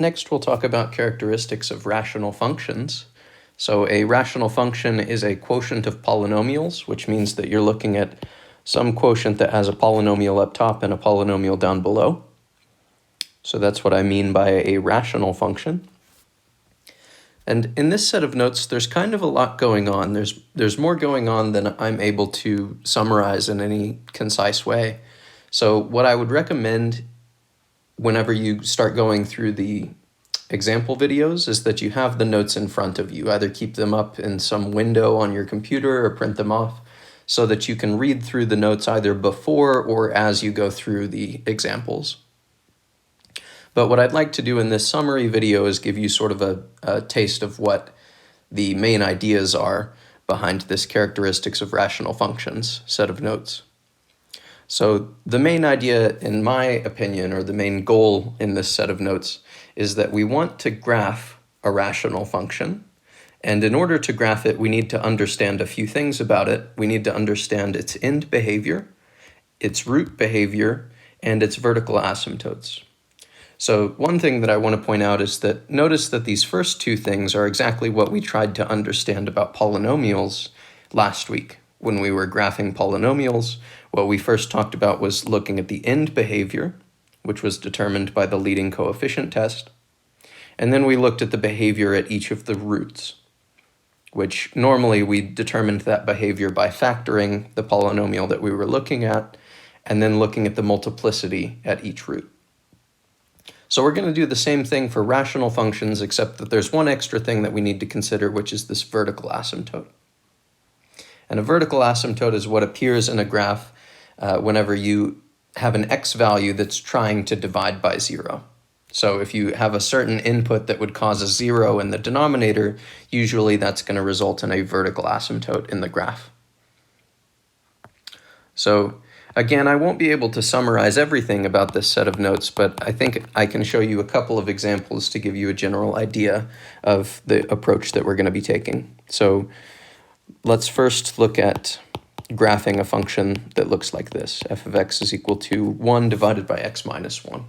Next, we'll talk about characteristics of rational functions. So a rational function is a quotient of polynomials, which means that you're looking at some quotient that has a polynomial up top and a polynomial down below. So that's what I mean by a rational function. And in this set of notes, there's kind of a lot going on. There's more going on than I'm able to summarize in any concise way. So what I would recommend whenever you start going through the example videos is that you have the notes in front of you. Either keep them up in some window on your computer or print them off so that you can read through the notes either before or as you go through the examples. But what I'd like to do in this summary video is give you sort of a taste of what the main ideas are behind this characteristics of rational functions set of notes. So the main idea, in my opinion, or the main goal in this set of notes, is that we want to graph a rational function. And in order to graph it, we need to understand a few things about it. We need to understand its end behavior, its root behavior, and its vertical asymptotes. So one thing that I want to point out is that notice that these first two things are exactly what we tried to understand about polynomials last week. When we were graphing polynomials, what we first talked about was looking at the end behavior, which was determined by the leading coefficient test. And then we looked at the behavior at each of the roots, which normally we determined that behavior by factoring the polynomial that we were looking at, and then looking at the multiplicity at each root. So we're going to do the same thing for rational functions, except that there's one extra thing that we need to consider, which is this vertical asymptote. And a vertical asymptote is what appears in a graph whenever you have an x value that's trying to divide by 0. So if you have a certain input that would cause a 0 in the denominator, usually that's going to result in a vertical asymptote in the graph. So again, I won't be able to summarize everything about this set of notes, but I think I can show you a couple of examples to give you a general idea of the approach that we're going to be taking. So let's first look at graphing a function that looks like this. F of x is equal to 1 divided by x minus 1.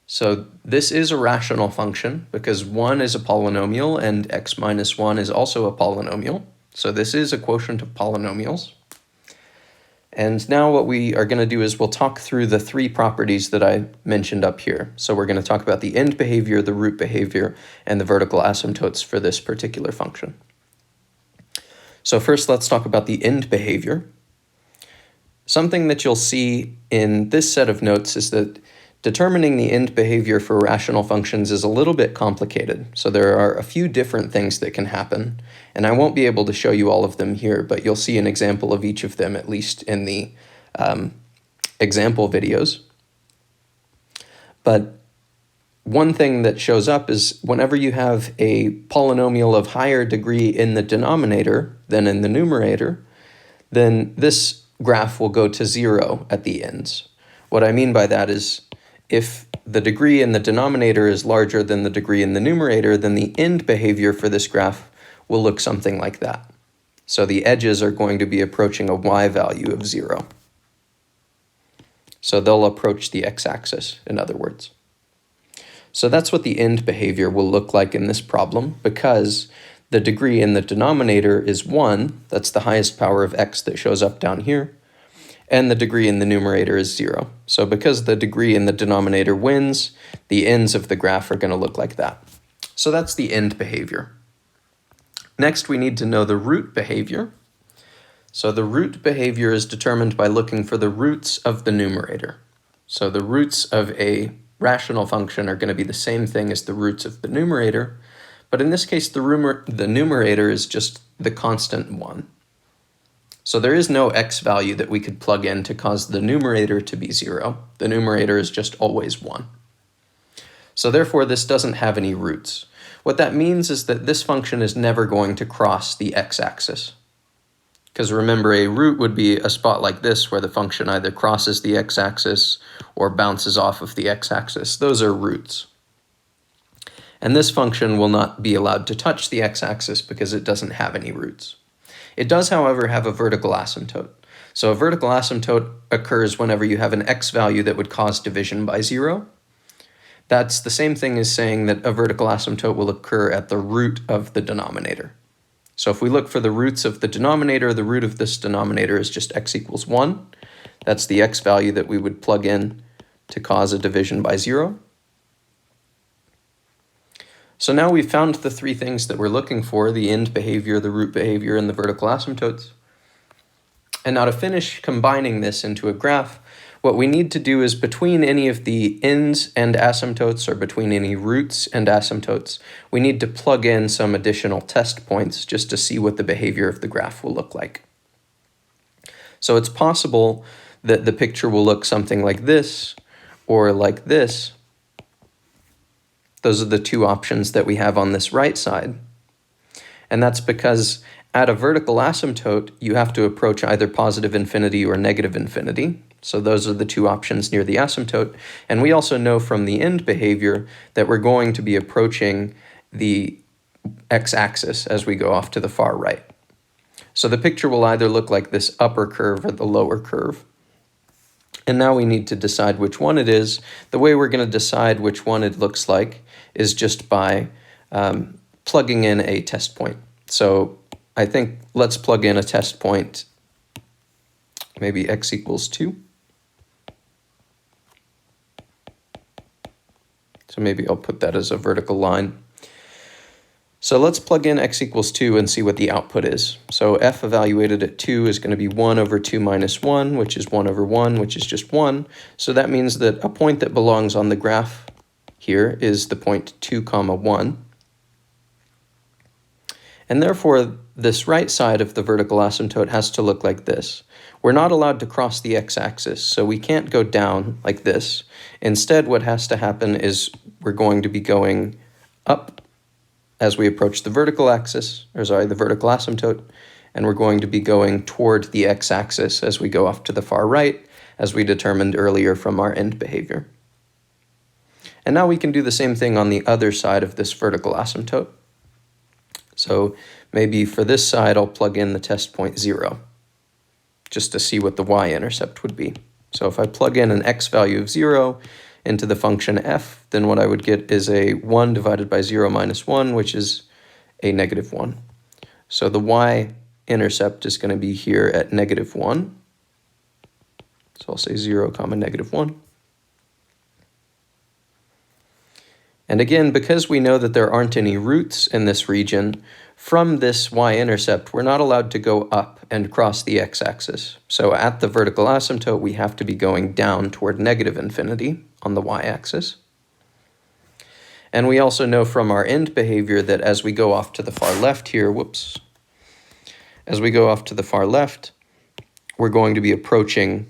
So this is a rational function because 1 is a polynomial and x minus 1 is also a polynomial. So this is a quotient of polynomials. And now what we are going to do is we'll talk through the three properties that I mentioned up here. So we're going to talk about the end behavior, the root behavior, and the vertical asymptotes for this particular function. So first, let's talk about the end behavior. Something that you'll see in this set of notes is that determining the end behavior for rational functions is a little bit complicated. So there are a few different things that can happen, and I won't be able to show you all of them here, but you'll see an example of each of them, at least in the example videos. But one thing that shows up is whenever you have a polynomial of higher degree in the denominator than in the numerator, then this graph will go to 0 at the ends. What I mean by that is if the degree in the denominator is larger than the degree in the numerator, then the end behavior for this graph will look something like that. So the edges are going to be approaching a y value of 0. So they'll approach the x-axis, in other words. So that's what the end behavior will look like in this problem because the degree in the denominator is 1, that's the highest power of x that shows up down here, and the degree in the numerator is 0. So because the degree in the denominator wins, the ends of the graph are going to look like that. So that's the end behavior. Next, we need to know the root behavior. So the root behavior is determined by looking for the roots of the numerator. So the roots of a rational function are going to be the same thing as the roots of the numerator, but in this case, the numerator is just the constant 1. So there is no x value that we could plug in to cause the numerator to be 0. The numerator is just always 1. So therefore, this doesn't have any roots. What that means is that this function is never going to cross the x-axis. Because remember, a root would be a spot like this where the function either crosses the x-axis or bounces off of the x-axis. Those are roots. And this function will not be allowed to touch the x-axis because it doesn't have any roots. It does, however, have a vertical asymptote. So a vertical asymptote occurs whenever you have an x value that would cause division by 0. That's the same thing as saying that a vertical asymptote will occur at the root of the denominator. So if we look for the roots of the denominator, the root of this denominator is just x equals 1. That's the x value that we would plug in to cause a division by 0. So now we've found the three things that we're looking for, the end behavior, the root behavior, and the vertical asymptotes. And now to finish combining this into a graph, what we need to do is between any of the ends and asymptotes, or between any roots and asymptotes, we need to plug in some additional test points just to see what the behavior of the graph will look like. So it's possible that the picture will look something like this or like this. Those are the two options that we have on this right side. And that's because at a vertical asymptote, you have to approach either positive infinity or negative infinity. So those are the two options near the asymptote. And we also know from the end behavior that we're going to be approaching the x-axis as we go off to the far right. So the picture will either look like this upper curve or the lower curve. And now we need to decide which one it is. The way we're going to decide which one it looks like is just by plugging in a test point. So I think let's plug in a test point, maybe x equals 2. So maybe I'll put that as a vertical line. So let's plug in x equals 2 and see what the output is. So f evaluated at 2 is going to be 1 over 2 minus 1, which is 1 over 1, which is just 1. So that means that a point that belongs on the graph here is the point 2, 1. And therefore, this right side of the vertical asymptote has to look like this. We're not allowed to cross the x-axis, so we can't go down like this. Instead, what has to happen is we're going to be going up as we approach the vertical axis, or sorry, the vertical asymptote, and we're going to be going toward the x-axis as we go off to the far right, as we determined earlier from our end behavior. And now we can do the same thing on the other side of this vertical asymptote. So maybe for this side, I'll plug in the test point 0, just to see what the y-intercept would be. So if I plug in an x value of 0 into the function f, then what I would get is a 1 divided by 0 minus 1, which is a negative 1. So the y-intercept is going to be here at negative 1. So I'll say 0, negative 1. And again, because we know that there aren't any roots in this region, from this y-intercept, we're not allowed to go up and cross the x-axis. So at the vertical asymptote, we have to be going down toward negative infinity on the y-axis. And we also know from our end behavior that as we go off to the far left here, as we go off to the far left, we're going to be approaching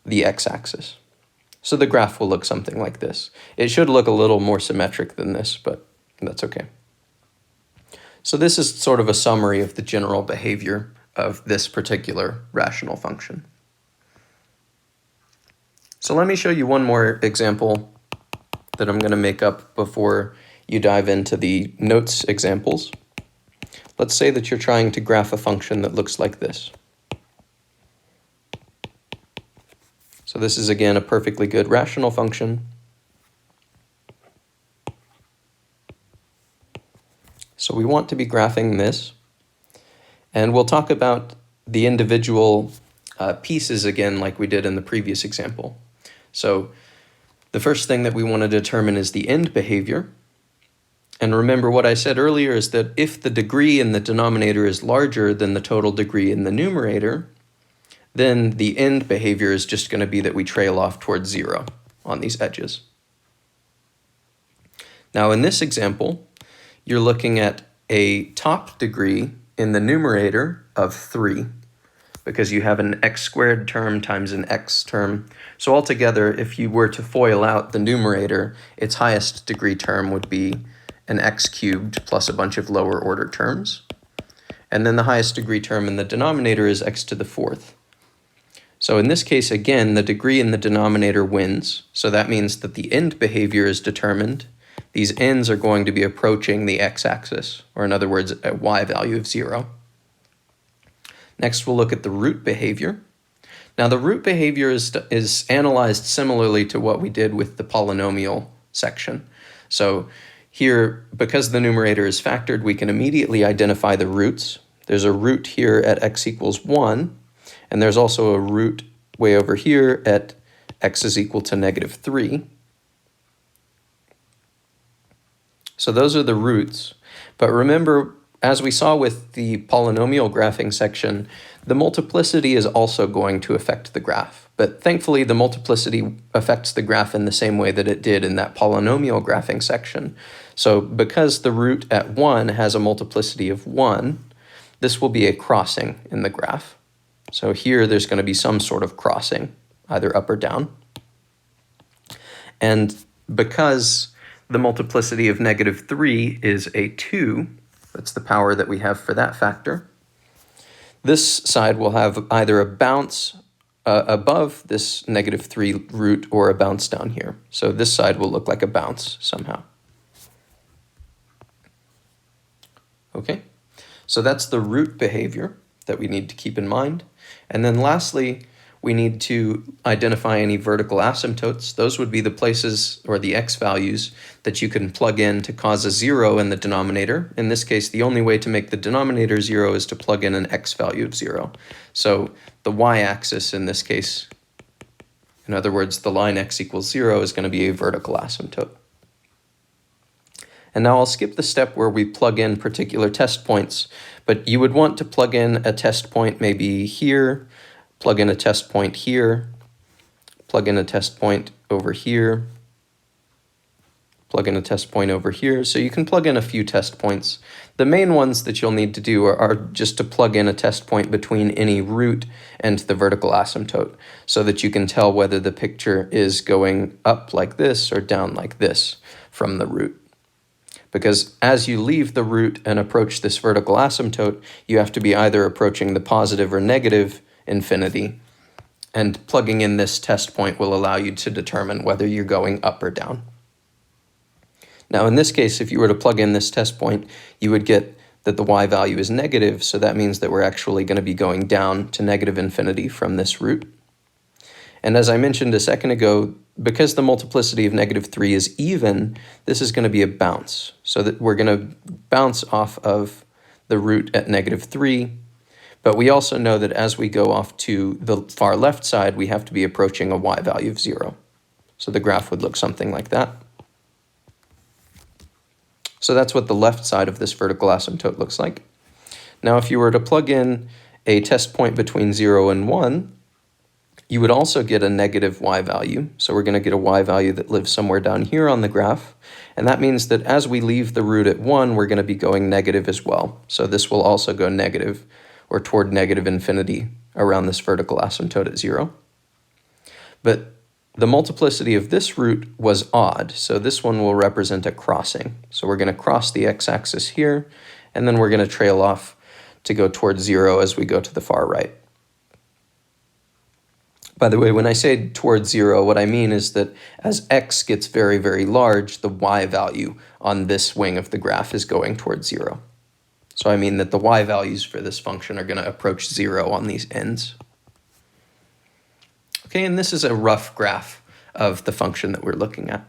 the x-axis. So the graph will look something like this. It should look a little more symmetric than this, but that's okay. So this is sort of a summary of the general behavior of this particular rational function. So let me show you one more example that I'm going to make up before you dive into the notes examples. Let's say that you're trying to graph a function that looks like this. So this is, again, a perfectly good rational function. So we want to be graphing this. And we'll talk about the individual pieces again like we did in the previous example. So the first thing that we want to determine is the end behavior. And remember what I said earlier is that if the degree in the denominator is larger than the total degree in the numerator, then the end behavior is just going to be that we trail off towards 0 on these edges. Now in this example, you're looking at a top degree in the numerator of 3, because you have an x squared term times an x term. So altogether, if you were to FOIL out the numerator, its highest degree term would be an x cubed plus a bunch of lower order terms. And then the highest degree term in the denominator is x to the 4th. So in this case, again, the degree in the denominator wins. So that means that the end behavior is determined. These ends are going to be approaching the x-axis, or in other words, a y value of 0. Next, we'll look at the root behavior. Now, the root behavior is analyzed similarly to what we did with the polynomial section. So here, because the numerator is factored, we can immediately identify the roots. There's a root here at x equals 1, and there's also a root way over here at x is equal to -3. So those are the roots. But remember, as we saw with the polynomial graphing section, the multiplicity is also going to affect the graph. But thankfully, the multiplicity affects the graph in the same way that it did in that polynomial graphing section. So because the root at 1 has a multiplicity of 1, this will be a crossing in the graph. So here there's going to be some sort of crossing, either up or down. And because the multiplicity of -3 is a 2, that's the power that we have for that factor, this side will have either a bounce above this -3 root or a bounce down here. So this side will look like a bounce somehow. Okay, so that's the root behavior that we need to keep in mind. And then lastly, we need to identify any vertical asymptotes. Those would be the places or the x values that you can plug in to cause a 0 in the denominator. In this case, the only way to make the denominator 0 is to plug in an x value of 0. So the y-axis in this case, in other words, the line x equals 0 is going to be a vertical asymptote. And now I'll skip the step where we plug in particular test points, but you would want to plug in a test point maybe here, plug in a test point here, plug in a test point over here, plug in a test point over here. So you can plug in a few test points. The main ones that you'll need to do are just to plug in a test point between any root and the vertical asymptote so that you can tell whether the picture is going up like this or down like this from the root. Because as you leave the root and approach this vertical asymptote, you have to be either approaching the positive or negative infinity, and plugging in this test point will allow you to determine whether you're going up or down. Now in this case, if you were to plug in this test point, you would get that the y value is negative, so that means that we're actually going to be going down to negative infinity from this root. And as I mentioned a second ago, because the multiplicity of -3 is even, this is going to be a bounce. So that we're going to bounce off of the root at -3, but we also know that as we go off to the far left side, we have to be approaching a y value of 0. So the graph would look something like that. So that's what the left side of this vertical asymptote looks like. Now if you were to plug in a test point between 0 and 1, you would also get a negative y value. So we're going to get a y value that lives somewhere down here on the graph. And that means that as we leave the root at 1, we're going to be going negative as well. So this will also go negative or toward negative infinity around this vertical asymptote at 0. But the multiplicity of this root was odd. So this one will represent a crossing. So we're going to cross the x-axis here, and then we're going to trail off to go towards 0 as we go to the far right. By the way, when I say towards 0, what I mean is that as x gets very, very large, the y value on this wing of the graph is going towards 0. So I mean that the y values for this function are going to approach 0 on these ends. Okay, and this is a rough graph of the function that we're looking at.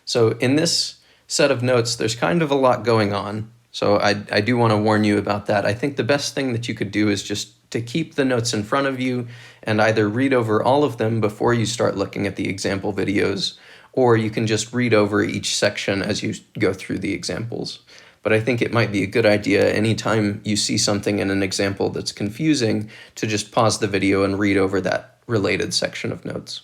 So in this set of notes, there's kind of a lot going on. So I do want to warn you about that. I think the best thing that you could do is just to keep the notes in front of you and either read over all of them before you start looking at the example videos, or you can just read over each section as you go through the examples. But I think it might be a good idea anytime you see something in an example that's confusing to just pause the video and read over that related section of notes.